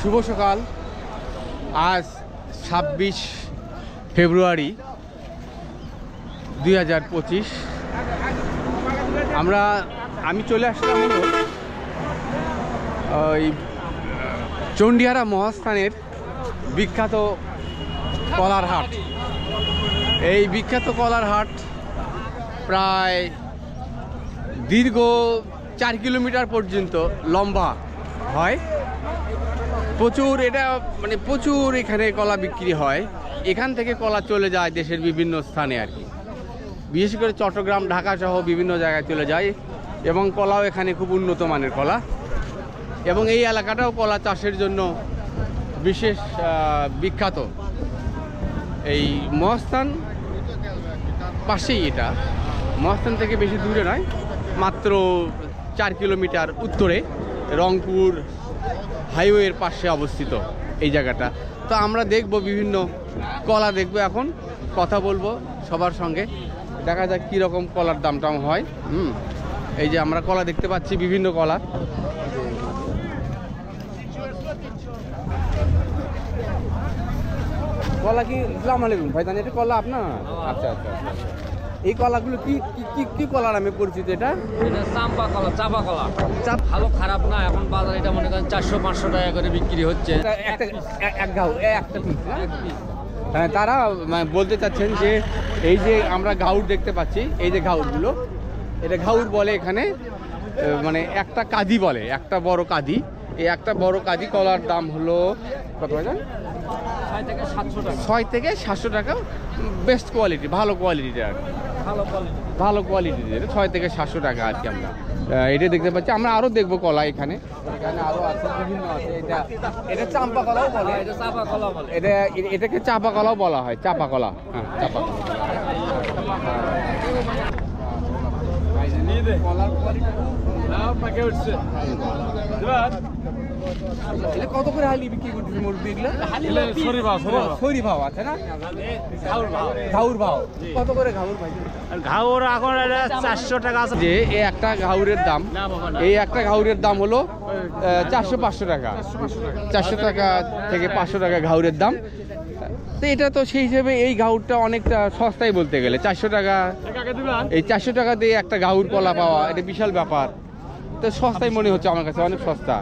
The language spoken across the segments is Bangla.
শুভ সকাল। আজ 26 ফেব্রুয়ারি 2025। আমি চলে আসলাম হলো ওই চণ্ডীহারা মহাস্থানের বিখ্যাত কলার হাট। এই বিখ্যাত কলার হাট প্রায় দীর্ঘ 4 কিলোমিটার পর্যন্ত লম্বা হয়। প্রচুর এখানে কলা বিক্রি হয়। এখান থেকে কলা চলে যায় দেশের বিভিন্ন স্থানে আর কি, বিশেষ করে চট্টগ্রাম, ঢাকা সহ বিভিন্ন জায়গায় চলে যায় এবং কলাও এখানে খুব উন্নত মানের কলা। এবং এই এলাকাটাও কলা চাষের জন্য বিশেষ বিখ্যাত। এই মহাস্থান পাশেই, এটা মহাস্থান থেকে বেশি দূরে নয়, মাত্র 4 কিলোমিটার উত্তরে রংপুর হাইওয়ের পাশে অবস্থিত এই জায়গাটা। তো আমরা দেখব বিভিন্ন কলা, দেখবো এখন কথা বলবো সবার সঙ্গে, দেখা যাক কীরকম কলার দাম টাম হয়। এই যে আমরা কলা দেখতে পাচ্ছি, বিভিন্ন কলা। কলা কি? আসসালামু আলাইকুম ভাইজান, এটা কলা আপনার? আচ্ছা আচ্ছা আচ্ছা। এই কলাগুলো কি কি কি কলা নামে পরিচিত? এটা চাম্পা কলা, চাপা কলা। ভালো খারাপ না, এখন বাজারে এটা মনে করেন 400-500 টাকা করে বিক্রি হচ্ছে। হ্যাঁ, তারা বলতে চাচ্ছেন যে এই যে আমরা ঘাউর দেখতে পাচ্ছি, এই যে ঘাউরগুলো, এটা ঘাউর বলে এখানে, মানে একটা কাঁদি বলে, একটা বড় কাঁদি। এই একটা বড় কাঁদি কলার দাম হলো কত ভাইজান? 6 থেকে 700 টাকা। বেস্ট কোয়ালিটি, ভালো কোয়ালিটিটা আর কি, ভালো কোয়ালিটির 6 থেকে 700 টাকা আর কি। আমরা এটা দেখতে পাচ্ছি। আমরা আরও দেখবো কলা, এখানে আরও আছে, বিভিন্ন আছে। এটা চাম্পা কলাও বলে, এটা চাপা কলা বলে, এটাকে চাপা কলাও বলা হয়, চাপা কলা। হ্যাঁ, চাপা কলা। কত করে হালি বিক্রি করতেছে মুরগি? সরি ভাও আছে না? ঘাউর ভাও কত করে? ঘাউর ভাই, ঘাউর এখন 400 টাকা আছে। যে এই একটা ঘাউরের দাম, এই একটা ঘাউরের দাম হলো 400-500 টাকা। 400 টাকা থেকে 500 টাকা ঘাউরের দাম। তো এটা তো সেই হিসেবে এই ঘাউরটা অনেকটা সস্তায় বলতে গেলে। 400 টাকা, এই 400 টাকা দিয়ে একটা ঘাউর কলা পাওয়া, এটা বিশাল ব্যাপার। তো সস্তায় মনে হচ্ছে আমার কাছে, অনেক সস্তা।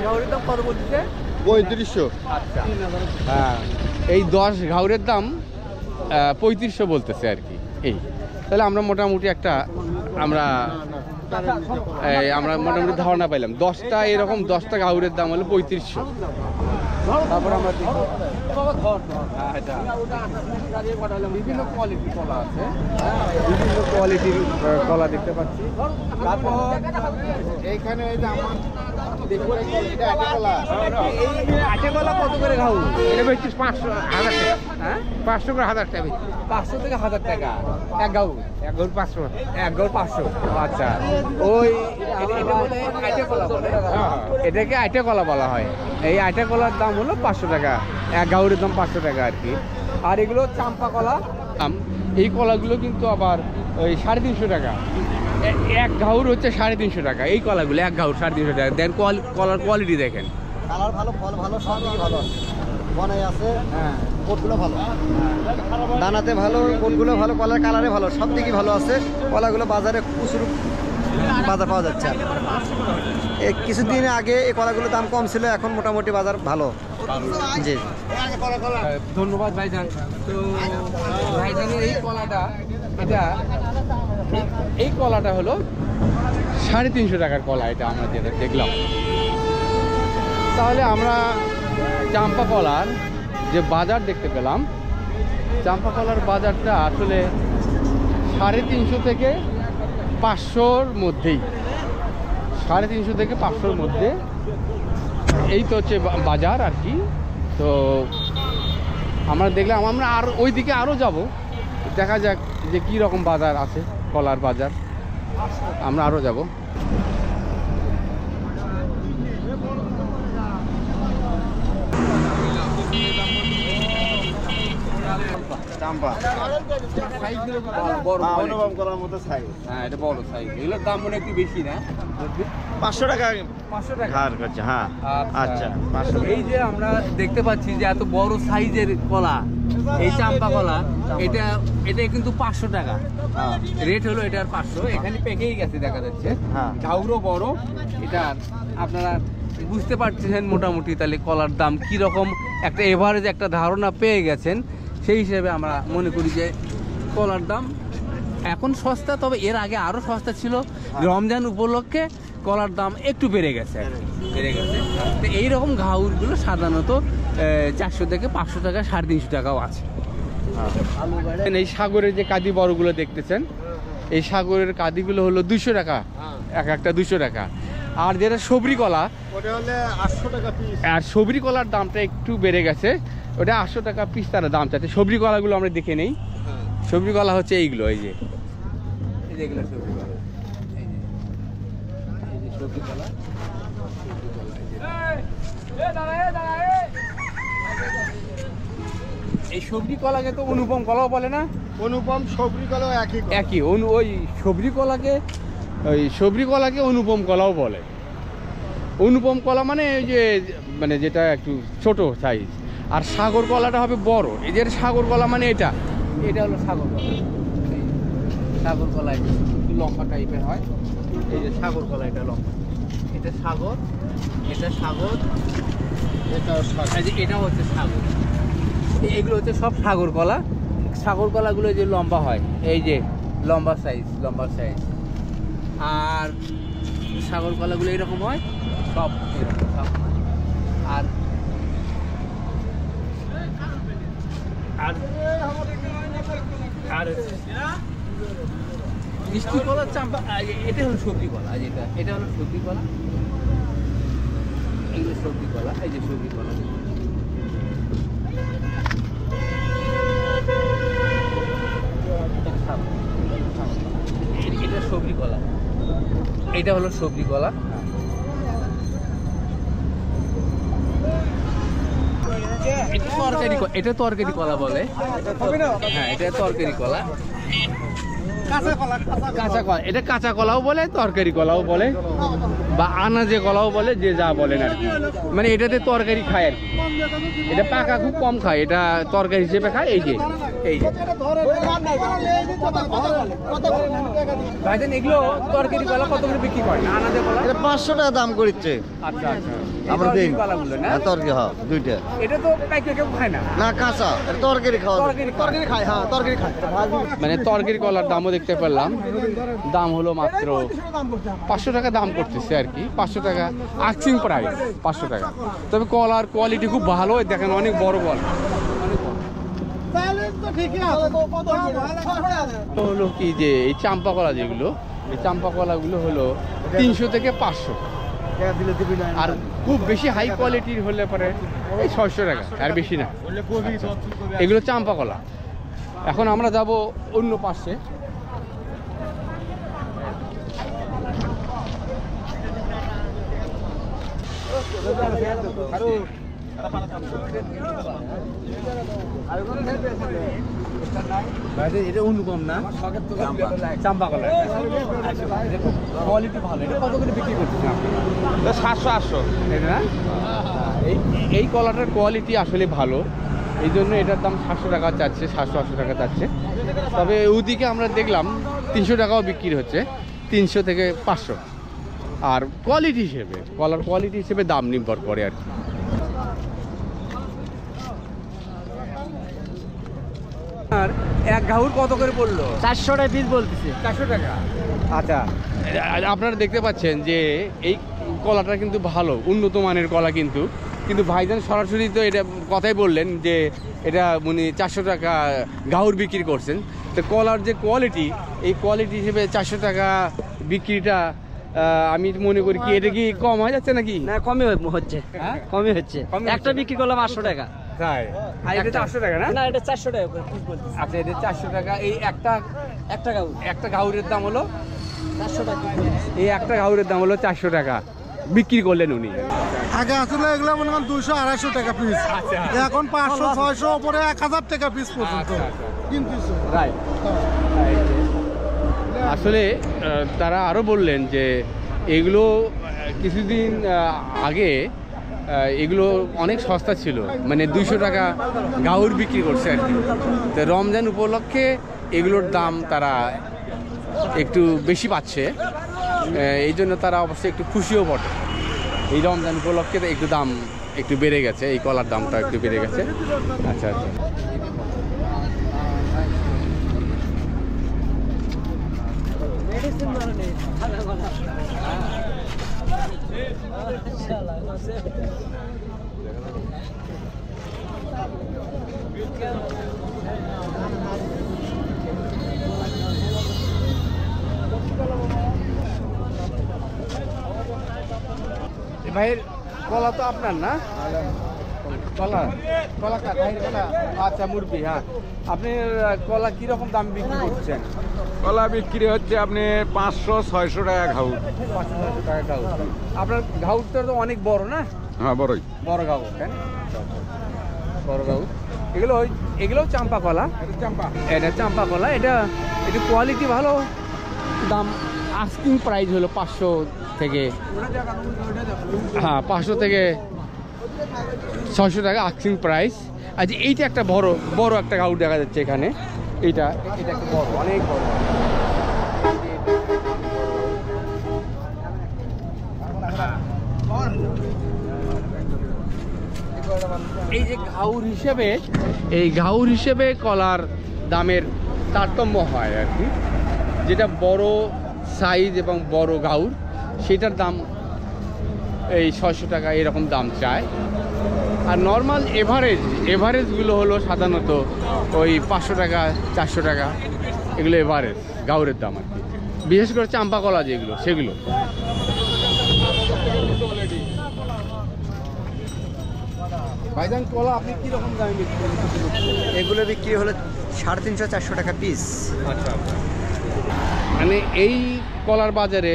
ঘাউরের দাম কত বলছে? 3500। আচ্ছা, হ্যাঁ, এই 10 ঘাউরের দাম 3500 বলতেছে আর কি। এই তাহলে আমরা মোটামুটি মোটামুটি ধারণা পাইলাম। 10টা এরকম 10টা ঘাউরের দাম হলো 3500। তারপর আমরা বিভিন্ন কোয়ালিটির কলা আছে, বিভিন্ন কোয়ালিটির কলা দেখতে পাচ্ছি। তারপর এইখানে আটে কলা কত করে ঘাউর? এটা বেশি 500-1000 টাকা। হ্যাঁ, 500 করে 1000 টাকা। 500 থেকে 1000 টাকা এক ঘাউর। এক ঘাউর 500, এক ঘাউর 500। আচ্ছা, ওই আটে কলা বলে, এটাকে আটে কলা বলা হয়। এই আটে কলার দাম হলো 500 টাকা, এক ঘাউরের দাম 500 টাকা আর কি। আর এগুলো চাম্পা কলা। এই কলাগুলো কিন্তু আবার ওই 350 টাকা। এক ঘাউর হচ্ছে 350 টাকা। এই কলাগুলো এক ঘাউর 350 টাকা। দেন কলার কোয়ালিটি দেখেন, কালার ভালো, ফল ভালো, সব দিকে ভালো বনাই আছে। হ্যাঁ, কোটগুলো ভালো, দানাতে ভালো, কোটগুলো ভালো, কলার কালারে ভালো, সব দিকে ভালো আছে। কলাগুলো বাজারে প্রচুর বাজার পাওয়া যাচ্ছে। কিছুদিন আগে এই কলাগুলোর দাম কম ছিল, এখন মোটামুটি বাজার ভালো। জি, ধন্যবাদ ভাইজান। তো ভাইজানের এই কলাটা, এই কলাটা হলো 350 টাকার কলা। এটা আমরা যেটা দেখলাম। তাহলে আমরা চাম্পা কলার যে বাজার দেখতে পেলাম, চাম্পা কলার বাজারটা আসলে 350 থেকে 500-র মধ্যেই, 350 থেকে 500-র মধ্যে। এই তো হচ্ছে বাজার আর কি। তো আমরা দেখলাম, আমরা আর ওই দিকে আরও যাব, দেখা যাক যে কী রকম বাজার আছে, কলার বাজার। আমরা আরও যাব। চাম্পা অনুভব করার মতো সাইজ। হ্যাঁ, এটা বড় সাইজ। এগুলোর দাম মনে একটু বেশি না? 500 টাকা 500 টাকা। ধার করছে। হ্যাঁ, আচ্ছা 500। এই যে আমরা দেখতে পাচ্ছি যে এত বড় সাইজের কলা, এই চাম্পা কলা, এটা কিন্তু 500 টাকা রেট হলো এটার 500। এখানে পেকেই গেছে দেখা যাচ্ছে। হ্যাঁ। ঝাউরও বড়। এটা আপনারা বুঝতে পারছেন মোটামুটি তাহলে কলার দাম কি রকম একটা এভারেজ একটা ধারণা পেয়ে গেছেন। সেই হিসেবে আমরা মনে করি যে কলার দাম এখন সস্তা, তবে এর আগে আরো সস্তা ছিল। রমজান উপলক্ষে কলার দাম একটু বেড়ে গেছে তো এইরকম ঘাউরগুলো সাধারণত 400 থেকে 500 টাকা, 350 টাকাও আছে। এই সাগরের যে কাদি বড়গুলো দেখতেছেন, এই সাগরের কাদিগুলো হলো 200 টাকা, এক একটা 200 টাকা। আর যেটা সবরি কলা, ওটা হলে 800 টাকা পিস। আর সবরি কলার দামটা একটু বেড়ে গেছে, ওটা 800 টাকা পিস তারা দাম চাচ্ছে। সবরি কলাগুলো আমরা দেখে নেই। সবরি কলা হচ্ছে এইগুলো, এই যে এগুলো সবরি কলা, এই যে সবরি কলা। এই সবরি কলাকে তো অনুপম কলাও বলে না? অনুপম সবরি কলাও একই। ওই সবরি কলাকে অনুপম কলাও বলে। অনুপম কলা মানে ওই যে মানে যেটা একটু ছোট সাইজ, আর সাগর কলাটা হবে বড়। এই যে সাগর কলা মানে এটা হলো সাগর কলা। সাগর কলা একটু লম্বা টাইপের হয়। এই যে সাগর কলা, এটা লম্বা, এটা সাগর, এটা সাগর, এটা হচ্ছে সাগর। এগুলো হচ্ছে সব সাগর কলা। সাগর কলাগুলো যে লম্বা হয়, এই যে লম্বা সাইজ। আর সাগর কলাগুলো এরকম হয়, সব এরকম সব। আর মিষ্টি কলা, চাম্পা, এটা হলো সবজি কলা। এটা হলো সবজি কলা। এগুলো সবজি কলা, এই যে সবজি কলা। এটা সবজি কলা, এটা হলো সবজি কলা। এটা তরকারি কলা বলে। হ্যাঁ, এটা তরকারি কলা। কাঁচা কলা, এটা কাঁচা কলাও বলে, তরকারি কলাও বলে, বা আনাজে কলাও বলে, যে যা বলেন আর কি। মানে এটাতে তরকারি খায় আর কি। এটা পাকা খুব কম খায়, এটা তরকারি হিসেবে খায়। এই যে ভাইজান, এগুলো তরকারি কলা কত করে বিক্রি করেন? আনাজে কলা 500 টাকা দাম করছে। আচ্ছা আচ্ছা, আমরা দেই কলাগুলো না তরকারি, হ্যাঁ দুইটা। এটা তো পাইকে কেউ খায় না, না কাঁচা, তরকারি খাওয়া। তরকারি খায়। হ্যাঁ, তরকারি খায়। মানে তরকারি কলার দামও দেখতে পেলাম, দাম হলো মাত্র 500 টাকা দাম করতেছে আর কি। 500 টাকা আস্কিং প্রাইস, 500 টাকা। তবে কলার কোয়ালিটি খুব ভালো, দেখেন অনেক বড় কলা। হলো কি যে এই চাম্পা কলা যেগুলো, এই চাম্পা কলাগুলো হলো 300 থেকে 500। আর খুব বেশি হাই কোয়ালিটির হলে পরে এই 600 টাকা, আর বেশি না। এগুলো চাম্পা কলা। এখন আমরা যাব অন্য পাশে। এটা অনুপম না, চাম্পা কলা। কোয়ালিটি ভালো। এটা কত করে বিক্রি করতেছেন আপনারা? 700-800 না? এই কলাটার কোয়ালিটি আসলে ভালো, এই জন্য এটার দাম 700 টাকা চাচ্ছে, 700-800 টাকা চাচ্ছে। তবে ওদিকে আমরা দেখলাম 300 টাকাও বিক্রি হচ্ছে, 300 থেকে 500। আর কোয়ালিটি হিসেবে, কলার কোয়ালিটি হিসেবে দাম নির্ভর করে আর কি। আর এক ঘাউর কত করে পড়লো? 400 টাকা পিস বলতেছে। 400 টাকা। আচ্ছা, আপনারা দেখতে পাচ্ছেন যে এই কলাটা কিন্তু ভালো, উন্নত মানের কলা। কিন্তু ভাইজান সরাসরি তো এটা কথাই বললেন যে এটা উনি 400 টাকা ঘাউর বিক্রি করছেন। তো কলার যে কোয়ালিটি, এই কোয়ালিটি হিসেবে 400 টাকা বিক্রিটা আমি মনে করি কি এটা কি কম হয়ে যাচ্ছে নাকি? না, কমই হচ্ছে। হ্যাঁ, কমই হচ্ছে। একটা বিক্রি করলাম 800 টাকা। তাই? আর এটা 400 টাকা না? না, এটা 400 টাকা করে পিস বলতেছে। আচ্ছা, এটা 400 টাকা। এই একটা ঘাউরের দাম হলো 400 টাকা। এই একটা ঘাউরের দাম হলো 400 টাকা। বিক্রি করলেন উনি? আগে আসলে এগুলো মনে করেন 200-250 টাকা পিস, এখন 500-600 উপরে 1000 টাকা পিস পর্যন্ত কিনতেছে। রাইট। আসলে তারা আরও বললেন যে এগুলো কিছুদিন আগে এগুলো অনেক সস্তা ছিল, মানে 200 টাকা গাউর বিক্রি করছে আর কি। তো রমজান উপলক্ষে এগুলোর দাম তারা একটু বেশি পাচ্ছে, এই জন্য তারা অবশ্যই একটু খুশিও বটে। এই রমজান উপলক্ষে একটু দাম একটু বেড়ে গেছে, এই কলার দামটা একটু বেড়ে গেছে। আচ্ছা আচ্ছা। ভাইয়ের কলা তো আপনার না? কলা কলা ভাইয়ের কলা, আচ্ছা মুরগি। হ্যাঁ, আপনি কলা কিরকম দাম বিক্রি করছেন? কলা বিক্রি হচ্ছে আপনি 500-600 টাকা ঘাউট। 500 টাকা ঘাউট। আপনার ঘাউটটা তো অনেক বড় না? হ্যাঁ, বড়ই বড় ঘাউট, তাই না? বড় ঘাউট। এগুলোও চাম্পা কলা। এটা চাম্পা কলা, এটা একটু কোয়ালিটি ভালো। দাম আস্কিং প্রাইস হলো 500 থেকে, হ্যাঁ 500 থেকে 600 টাকা আস্কিং প্রাইস। আচ্ছা, এইটা একটা বড় একটা ঘাউট দেখা যাচ্ছে এখানে। এটা একটা বড়, অনেক বড়। এই যে ঘাউর হিসেবে কলার দামের তারতম্য হয় আর কি। যেটা বড় সাইজ এবং বড় ঘাউর, সেটার দাম এই 600 টাকা এরকম দাম চায়। আর নর্মাল এভারেজগুলো হলো সাধারণত ওই 500 টাকা 400 টাকা, এগুলো এভারেজ ঘাউরের দাম আর কি। বিশেষ করে চাম্পা কলা যেগুলো, সেগুলো। ভাইজান, কলা আপনি কীরকম দামে বিক্রি করছেন? এগুলো বিক্রি হলো 350-400 টাকা পিস। আচ্ছা, মানে এই কলার বাজারে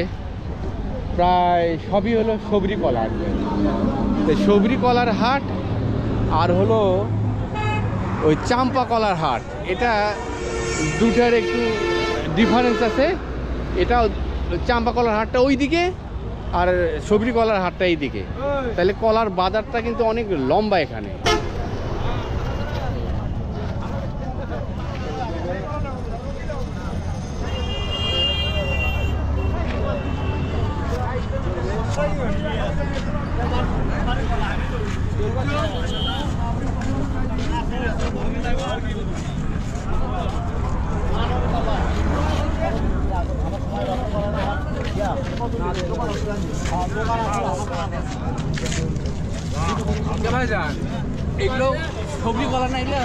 প্রায় সবই হলো সবরি কলা আর কি। সবরি কলার হাট আর হলো ওই চাম্পা কলার হাট, এটা দুটার একটু ডিফারেন্স আছে। এটা চাম্পা কলার হাটটা ওই দিকে আর সবরি কলার হাটটা এই দিকে, তাহলে কলার বাজারটা কিন্তু অনেক লম্বা এখানে। এগুলো সবজি কলা না? এগুলো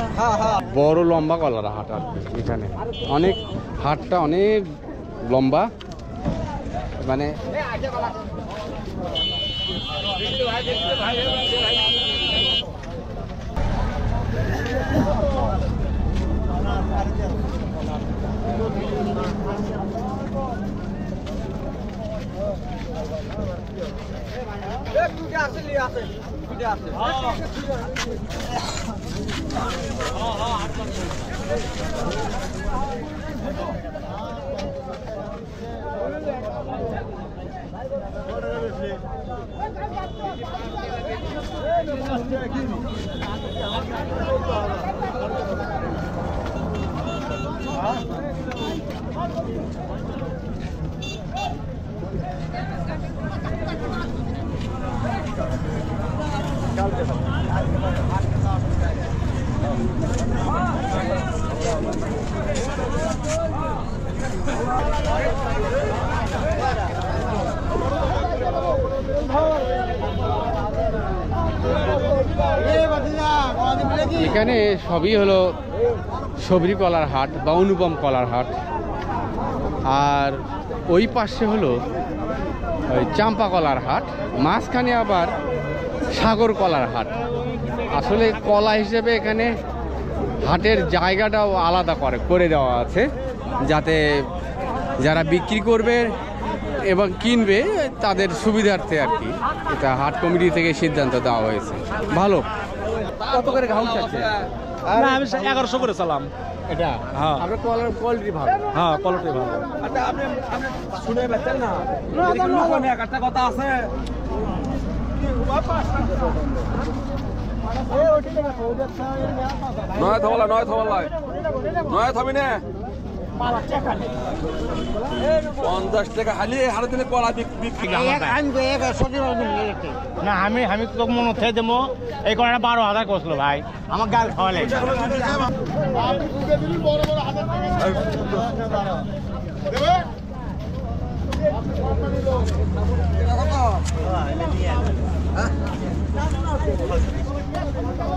বড় লম্বা কলার হাট আর এখানে অনেক, হাটটা অনেক লম্বা, মানে এখানে সবই হলো সবরি কলার হাট বা অনুপম কলার হাট। আর ওই পাশে হলো ওই চাম্পা কলার হাট, মাঝখানে আবার সাগর কলার হাট। আসলে কলা হিসেবে এখানে হাটের জায়গাটাও আলাদা করে দেওয়া আছে, যাতে যারা বিক্রি করবে এবং কিনবে তাদের সুবিধার্থে আর কি। এটা হাট কমিটি থেকে সিদ্ধান্ত দেওয়া হয়েছে। ভালো। কত করে ঘাউল চাচ্ছে? না আমি 1100 করে চালাম এটা হ্যাঁ আপনার কলার কোয়ালিটি ভালো। হ্যাঁ কোয়ালিটি ভালো। আচ্ছা আপনি শুনে পাচ্ছেন না একটা কথা আছে নয় থবলা নয় থবি না 50 টাকা হালি হারে দিনে কলা বিক্রি না আমি তো মনে থেকে দেবো এই কলাটা 12,000 করছিল ভাই আমার গাল খাওয়ালে।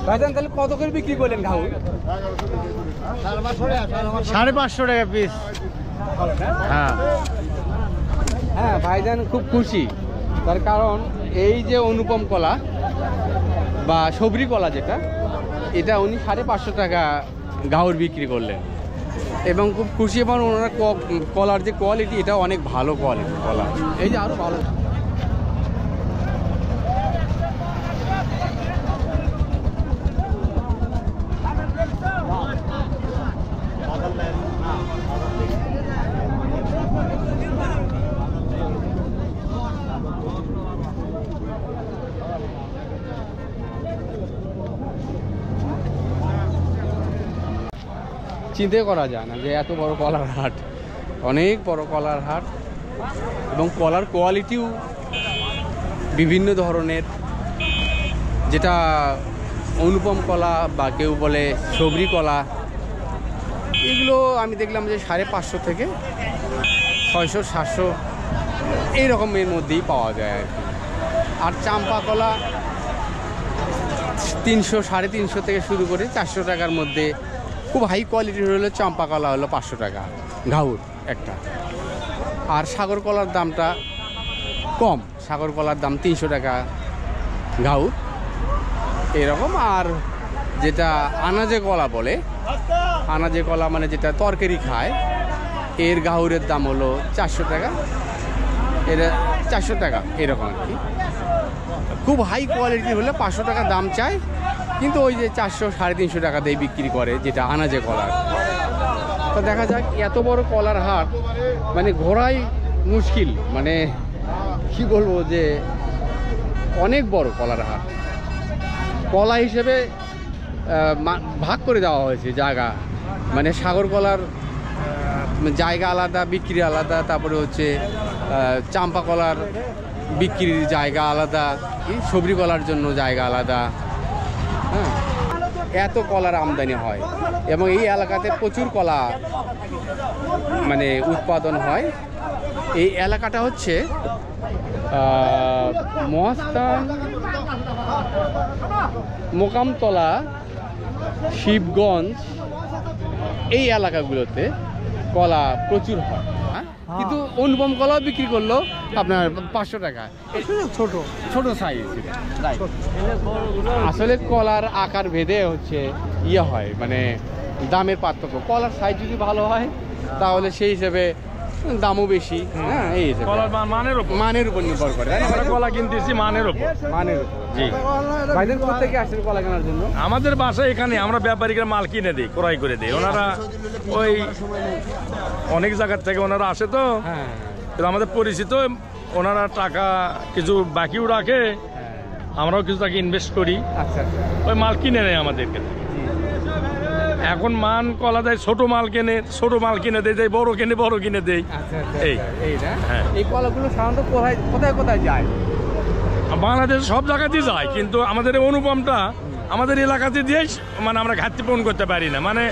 ভাইজান তাহলে কত করে বিক্রি করলেন ঘাউল? 550 টাকা পিস। হ্যাঁ হ্যাঁ ভাইজান খুব খুশি, তার কারণ এই যে অনুপম কলা বা সবরি কলা যেটা, এটা উনি 550 টাকা ঘাউর বিক্রি করলেন এবং খুব খুশি। এবং ওনারা কলার যে কোয়ালিটি, এটা অনেক ভালো কোয়ালিটি কলা। এই যে আরো ভালো। চিন্তা করা যায় না যে এত বড় কলার হাট, অনেক বড় কলার হাট এবং কলার কোয়ালিটিও বিভিন্ন ধরনের, যেটা অনুপম কলা বা কেউ বলে সবরি কলা, এগুলো আমি দেখলাম যে 550 থেকে 600-700 এই রকমের মধ্যেই পাওয়া যায় আর কি। আর চাম্পা কলা 300-350 থেকে শুরু করে 400 টাকার মধ্যে। খুব হাই কোয়ালিটির হলো চাম্পা কলা হলো 500 টাকা ঘাউর একটা। আর সাগর কলার দামটা কম, সাগর কলার দাম 300 টাকা ঘাউর এরকম। আর যেটা আনাজে কলা বলে, আনাজে কলা মানে যেটা তরকারি খায়, এর ঘাউরের দাম হলো 400 টাকা, এর 400 টাকা এরকম আর কি। খুব হাই কোয়ালিটির হলে 500 টাকা দাম চায়, কিন্তু ওই যে 400-350 টাকা দিয়ে বিক্রি করে যেটা আনাজে কলার। তো দেখা যাক, এত বড় কলার হাট মানে ঘোরাই মুশকিল, মানে কি বলবো যে অনেক বড় কলার হাট। কলা হিসেবে ভাগ করে দেওয়া হয়েছে জায়গা, মানে সাগর কলার জায়গা আলাদা, বিক্রি আলাদা, তারপরে হচ্ছে চাম্পা কলার বিক্রির জায়গা আলাদা, সবরি কলার জন্য জায়গা আলাদা। হ্যাঁ, এত কলার আমদানি হয় এবং এই এলাকাতে প্রচুর কলা মানে উৎপাদন হয়। এই এলাকাটা হচ্ছে মহাস্থান, মোকামতলা, শিবগঞ্জ, এই এলাকাগুলোতে কলা প্রচুর হয়। কিন্তু অনুপম কলাও বিক্রি করলো আপনার 500 টাকা। ছোট সাইজ। আসলে কলার আকার ভেদে হচ্ছে ইয়ে হয়, মানে দামের পার্থক্য। কলার সাইজ যদি ভালো হয় তাহলে সেই হিসেবে দামও বেশি। হ্যাঁ, এই হিসেবে মানের উপর নির্ভর করে। আমরা কলা কিনতেছি মানের উপর। জি ভাইদের কোথা থেকে আসেন কলা কেনার জন্য? আমাদের বাসা এখানে, আমরা ব্যাপারীরা মাল কিনে দিই, ক্রয় করে দিই। ওনারা ওই অনেক জায়গার থেকে ওনারা আসে, তো হ্যাঁ, আমাদের পরিচিত, ওনারা টাকা কিছু বাকিও রাখে, আমরাও কিছু টাকা ইনভেস্ট করি, আচ্ছা আচ্ছা। ওই মাল কিনে নেয় আমাদেরকে। এখন মান কলা দেয়, ছোট মাল কিনে দেয়, বড় কিনে দেয়। আচ্ছা আচ্ছা, এই এইটা হ্যাঁ। এই কলাগুলো সাধারণত কোথায় কোথায় যায়? বাংলাদেশ সব জায়গাতেই যায়, কিন্তু আমাদের এই অনুপমটা আমাদের এলাকাতে দিয়েই মানে আমরা ঘাটতি পূরণ করতে পারি না। মানে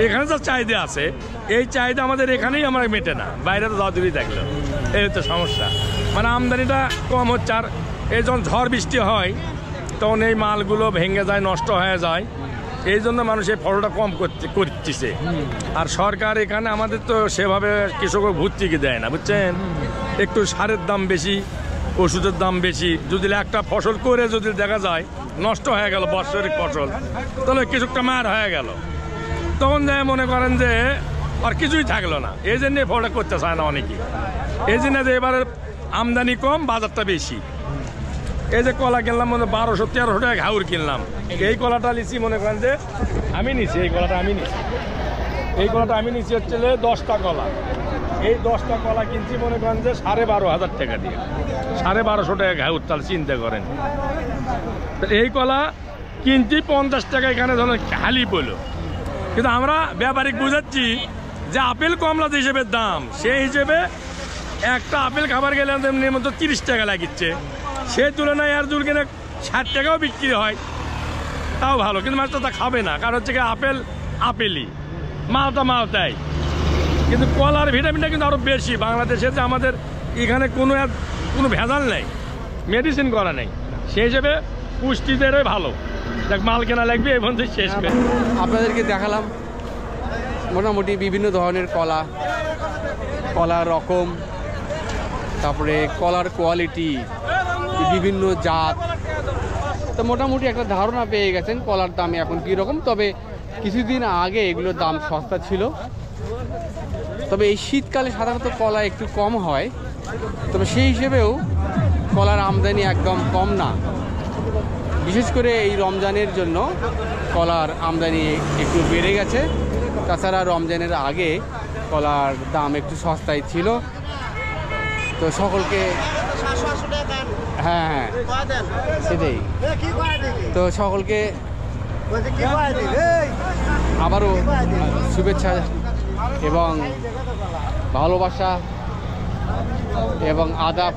এখানে যা চাহিদা আছে, এই চাহিদা আমাদের এখানেই আমরা মেটে না, বাইরে তো যতদূরই থাকলো। এই হচ্ছে সমস্যা, মানে আমদানিটা কম হচ্ছে। আর এই যখন ঝড় বৃষ্টি হয় তখন এই মালগুলো ভেঙে যায়, নষ্ট হয়ে যায়, এই জন্য মানুষ এই ফলটা কম করতেছে। আর সরকার এখানে আমাদের তো সেভাবে কৃষকের ভর্তুকি দেয় না, বুঝছেন। একটু সারের দাম বেশি, ওষুধের দাম বেশি। যদি একটা ফসল করে যদি দেখা যায় নষ্ট হয়ে গেল, বাৎসরিক ফসল, তাহলে কৃষকটা মার হয়ে গেল, তখন যায় মনে করেন যে আর কিছুই থাকলো না। এই জন্য ফলটা করতে চায় না অনেকেই। এই জন্য যে এবারে আমদানি কম, বাজারটা বেশি। এই যে কলা কিনলাম মনে 1200-1300 টাকা ঘাউর কিনলাম। এই কলাটা নিচ্ছি মনে করেন যে আমি নিচ্ছি, এই কলাটা আমি নিচ্ছি হচ্ছে 10টা কলা। এই 10টা কলা কিনছি মনে করেন যে 12,500 টাকা দিয়ে, 1250 টাকা ঘাউর, তাহলে চিন্তা করেন। এই কলা কিনছি 50 টাকা, এখানে ধরেন খালি পড়লো। কিন্তু আমরা ব্যাপারিক বুঝাচ্ছি যে আপেল কমলা যে হিসেবে দাম, সেই হিসেবে একটা আপেল খাবার গেলে এমনির মতো 30 টাকা লাগিচ্ছে, সেই তুলনায় আর জুল কিনে 60 টাকাও বিক্রি হয়, তাও ভালো। কিন্তু মাছটা তা খাবে না, কারণ হচ্ছে আপেলই, মালটাই। কিন্তু কলার ভিটামিনটা কিন্তু আরও বেশি। বাংলাদেশে যে আমাদের এখানে কোনো ভেজাল নেই, মেডিসিন করা নেই, সেই হিসেবে পুষ্টিদেরই ভালো। দেখ মাল কেনা লাগবে এই বন্ধু শেষ করে। আপনাদেরকে দেখালাম মোটামুটি বিভিন্ন ধরনের কলার রকম, তারপরে কলার কোয়ালিটি, বিভিন্ন জাত। তো মোটামুটি একটা ধারণা পেয়ে গেছেন কলার দাম এখন কীরকম। তবে কিছুদিন আগে এগুলোর দাম সস্তা ছিল। তবে এই শীতকালে সাধারণত কলা একটু কম হয়, তবে সেই হিসেবেও কলার আমদানি একদম কম না। বিশেষ করে এই রমজানের জন্য কলার আমদানি একটু বেড়ে গেছে। তাছাড়া রমজানের আগে কলার দাম একটু সস্তায় ছিল। তো সকলকে হ্যাঁ সেটাই, তো সকলকে আবারও শুভেচ্ছা এবং ভালোবাসা এবং আদাব।